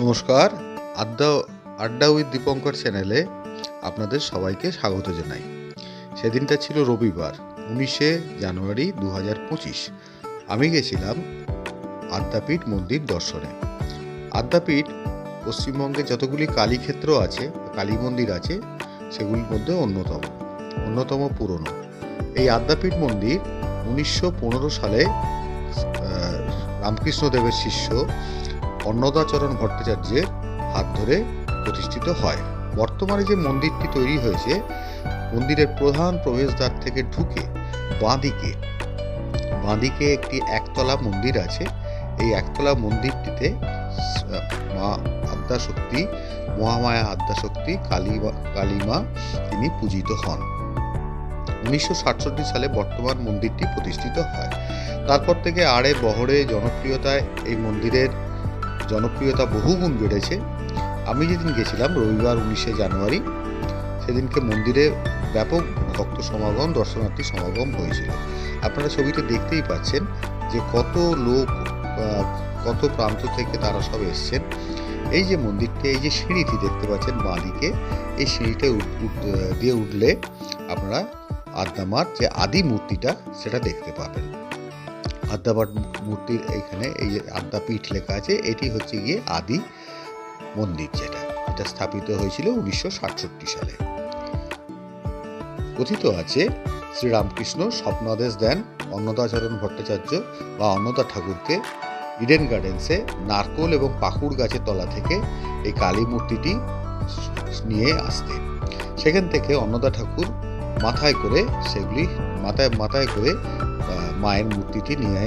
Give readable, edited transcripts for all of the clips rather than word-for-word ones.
নমস্কার। আড্ডা আড্ডা উইথ দীপঙ্কর চ্যানেলে আপনাদের সবাইকে স্বাগত জানাই। সেদিনটা ছিল রবিবার, 19শে জানুয়ারি 2025। আমি গেছিলাম আদ্যাপীঠ মন্দির দর্শনে। আদ্যাপীঠ পশ্চিমবঙ্গে যতগুলি কালীক্ষেত্র আছে, কালী মন্দির আছে, সেগুলির মধ্যে অন্যতম পুরনো। এই আদ্যাপীঠ মন্দির 1915 সালে রামকৃষ্ণদেবের শিষ্য অন্নদাচরণ ভট্টাচার্যের হাত ধরে প্রতিষ্ঠিত হয়। বর্তমানে যে মন্দিরটি তৈরি হয়েছে, মন্দিরের প্রধান প্রবেশদ্বার থেকে ঢুকে বাঁদিকে একটি একতলা মন্দির আছে। এই একতলা মন্দিরটিতে মা আদ্যাশক্তি, মহামায়া আদ্যাশক্তি কালীমা তিনি পূজিত হন। 1967 সালে বর্তমান মন্দিরটি প্রতিষ্ঠিত হয়। তারপর থেকে আড়ে বহরে জনপ্রিয়তায় এই মন্দিরের জনপ্রিয়তা বহুগুণ বেড়েছে। আমি যেদিন গেছিলাম রবিবার 19শে জানুয়ারি, সেদিনকে মন্দিরে ব্যাপক ভক্ত সমাগম, দর্শনার্থী সমাগম হয়েছিল। আপনারা ছবিতে দেখতেই পাচ্ছেন যে কত লোক, কত প্রান্ত থেকে তারা সব এসছেন। এই যে মন্দিরটি, এই যে সিঁড়িটি দেখতে পাচ্ছেন বাঁদিকে, এই সিঁড়িতে দিয়ে উঠলে আপনারা আদ্যামার যে আদি মূর্তিটা সেটা দেখতে পাবেন। আদ্যাপাঠ মূর্তির এইখানে এই যে আদ্যাপীঠ লেখা আছে, এটি হচ্ছে গিয়ে আদি মন্দির, এটা স্থাপিত হয়েছিল 1967 সালে। কথিত আছে শ্রীরামকৃষ্ণ স্বপ্নাদেশ দেন অন্নদাচরণ ভট্টাচার্য বা অন্নদা ঠাকুরকে ইডেন গার্ডেন্সে নারকোল এবং পাকুড় গাছের তলা থেকে এই কালী মূর্তিটি নিয়ে আসতে। সেখান থেকে অন্নদা ঠাকুর মাথায় করে মায়ের মূর্তিটি নিয়ে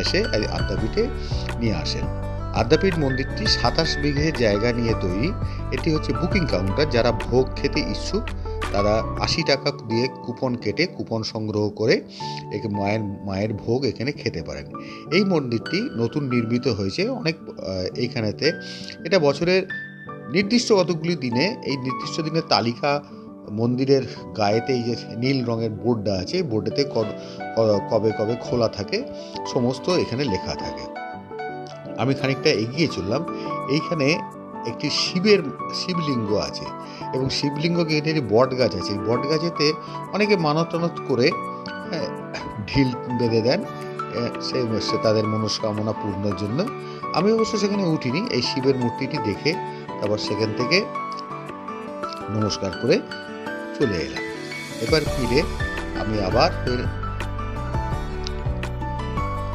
এসে আদ্যাপীঠে নিয়ে আসেন। আদ্যাপীঠ মন্দিরটি 27 বিঘে জায়গা নিয়ে তৈরি। এটি হচ্ছে বুকিং কাউন্টার। যারা ভোগ খেতে ইচ্ছুক তারা 80 টাকা দিয়ে কুপন কেটে কুপন সংগ্রহ করে মায়ের ভোগ এখানে খেতে পারেন। এই মন্দিরটি নতুন নির্মিত হয়েছে অনেক এইখানেতে। এটা বছরের নির্দিষ্ট কতগুলি দিনে, এই নির্দিষ্ট দিনের তালিকা মন্দিরের গায়েতে এই যে নীল রঙের বোর্ডটা আছে, বোর্ডেতে কবে কবে খোলা থাকে সমস্ত এখানে লেখা থাকে। আমি খানিকটা এগিয়ে চললাম। এইখানে একটি শিবলিঙ্গ আছে এবং শিবলিঙ্গ ঘিরে বট গাছ আছে। বট গাছেতে অনেকে মানত করে ঢিল বেঁধে দেন সে তাদের মনস্কামনা পূর্ণের জন্য। আমি অবশ্য সেখানে উঠিনি। এই শিবের মূর্তিটি দেখে তারপর সেখান থেকে নমস্কার করে চলে এলাম। এবার ফিরে আমি আবার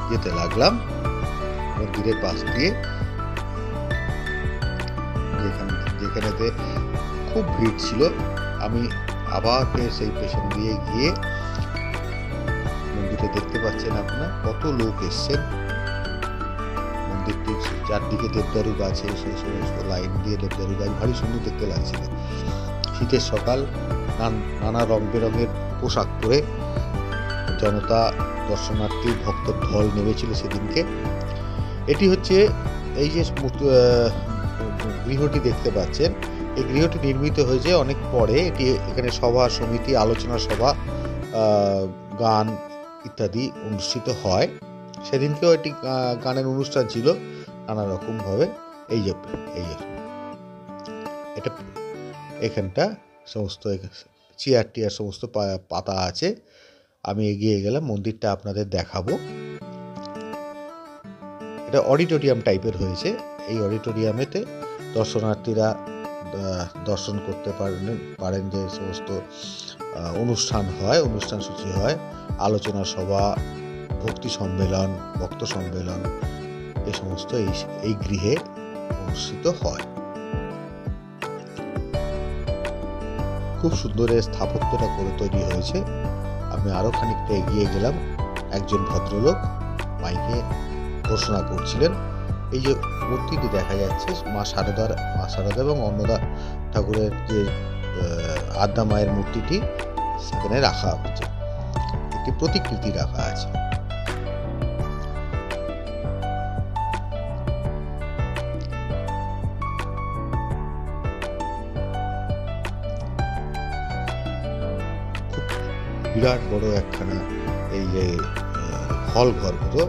যেতে লাগলাম মন্দিরের পাশ দিয়ে, যেখানেতে খুব ভিড় ছিল। আমি আবার সেই পেছন দিয়ে গিয়ে মন্দিরে দেখতে পাচ্ছেন আপনারা কত লোক এসছেন। মন্দিরটির চারদিকে দেবদারু গাছে, সেই সমস্ত লাইন দিয়ে দেবদারু গাছ, ভারী সুন্দর দেখতে লাগছিল। শীতের সকাল, নানা রং বেরঙের পোশাক পরে জনতা, দর্শনার্থী, ভক্তের ঢল নেমেছিল সেদিনকে। এটি হচ্ছে এই যে গৃহটি দেখতে পাচ্ছেন, এই গৃহটি নির্মিত হয়েছে অনেক পরে। এখানে সভা সমিতি, আলোচনা সভা, গান ইত্যাদি অনুষ্ঠিত হয়। সেদিনকেও একটি গানের অনুষ্ঠান ছিল নানা রকমভাবে। এই যে এটা এখানটা সমস্ত চেয়ার টিয়ার সমস্ত পাতা আছে। আমি এগিয়ে গেলাম, মন্দিরটা আপনাদের দেখাবো। এটা অডিটোরিয়াম টাইপের হয়েছে। এই অডিটোরিয়ামেতে দর্শনার্থীরা দর্শন করতে পারেন যে সমস্ত অনুষ্ঠান সূচি হয়, আলোচনা সভা, ভক্তি সম্মেলন, ভক্ত সম্মেলন, এই সমস্ত এই গৃহে অনুষ্ঠিত হয়। খুব সুন্দর স্থাপত্যটা করে তৈরি হয়েছে। আমি আরো খানিকটা এগিয়ে গেলাম। একজন ভদ্রলোক মাইকে ঘোষণা করছিলেন। এই যে মূর্তিটি দেখা যাচ্ছে মা সারদা এবং অন্নদা ঠাকুরের যে আদ্যা মায়ের মূর্তিটি সেখানে রাখা হচ্ছে, একটি প্রতিকৃতি রাখা আছে। বিরাট বড় একখানা এই যে হল ঘর মতো,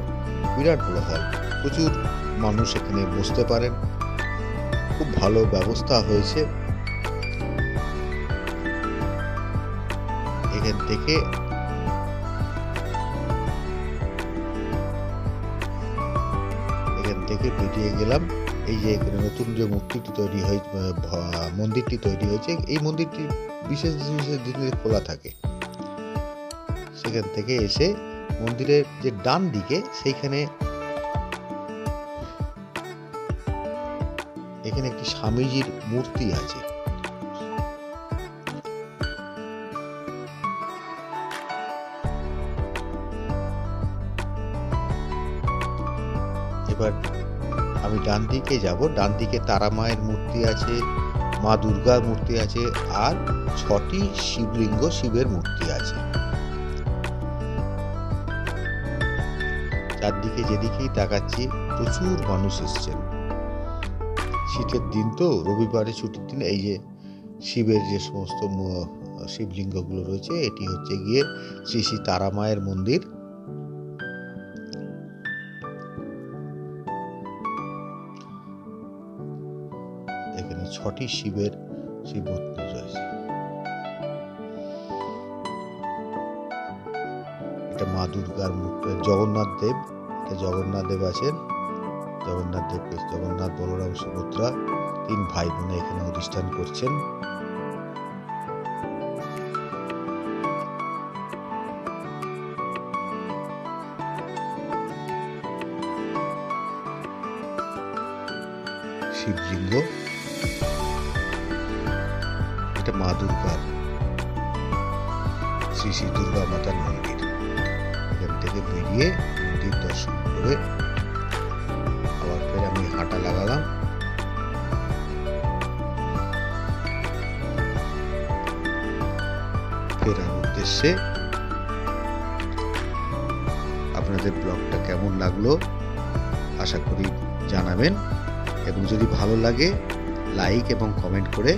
বিরাট বড় হল, প্রচুর মানুষ এখানে বসতে পারেন। খুব ভালো ব্যবস্থা হয়েছে। এখান থেকে বেরিয়ে গেলাম। এই যে এখানে নতুন যে মূর্তিটি তৈরি হয়েছে, মন্দিরটি তৈরি হয়েছে, এই মন্দিরটি বিশেষ বিশেষ দিনে খোলা থাকে। সেখান থেকে এসে মন্দিরের যে ডান দিকে সেইখানে এখানে একটি স্বামীজির মূর্তি আছে। এবার আমি ডান দিকে যাব। ডান দিকে তারা মায়ের মূর্তি আছে, মা দুর্গার মূর্তি আছে, আর 6টি শিবলিঙ্গ, শিবের মূর্তি আছে। চারদিকে যেদিকেই তাকাচ্ছি প্রচুর মানুষ এসছেন। শীতের দিন তো, রবিবারে ছুটির দিন। এই যে শিবের যে সমস্ত শিবলিঙ্গগুলো রয়েছে, এটি হচ্ছে গিয়ে শ্রী শ্রী তারা মায়ের মন্দির। এখানে 6টি শিবের শিব মূর্তি রয়েছে। এটা মা দুর্গার মূর্তি। জগন্নাথ দেব আছেন। জগন্নাথ, বলরাম, সুভদ্রা 3 ভাই বোনে এখানে অধিষ্ঠান করছেন। শিবলিঙ্গ, এটা মা দুর্গার, শ্রী শ্রী দুর্গা মাতার মন্দির। এখান থেকে বেরিয়ে মন্দির দর্শন করে আবার ফের আমি হাঁটা লাগালাম। ফেরার উদ্দেশ্যে। আপনাদের ব্লগটা কেমন লাগলো আশা করি জানাবেন, এবং যদি ভালো লাগে লাইক এবং কমেন্ট করে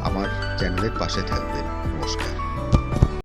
আমার চ্যানেলের পাশে থাকবেন। নমস্কার।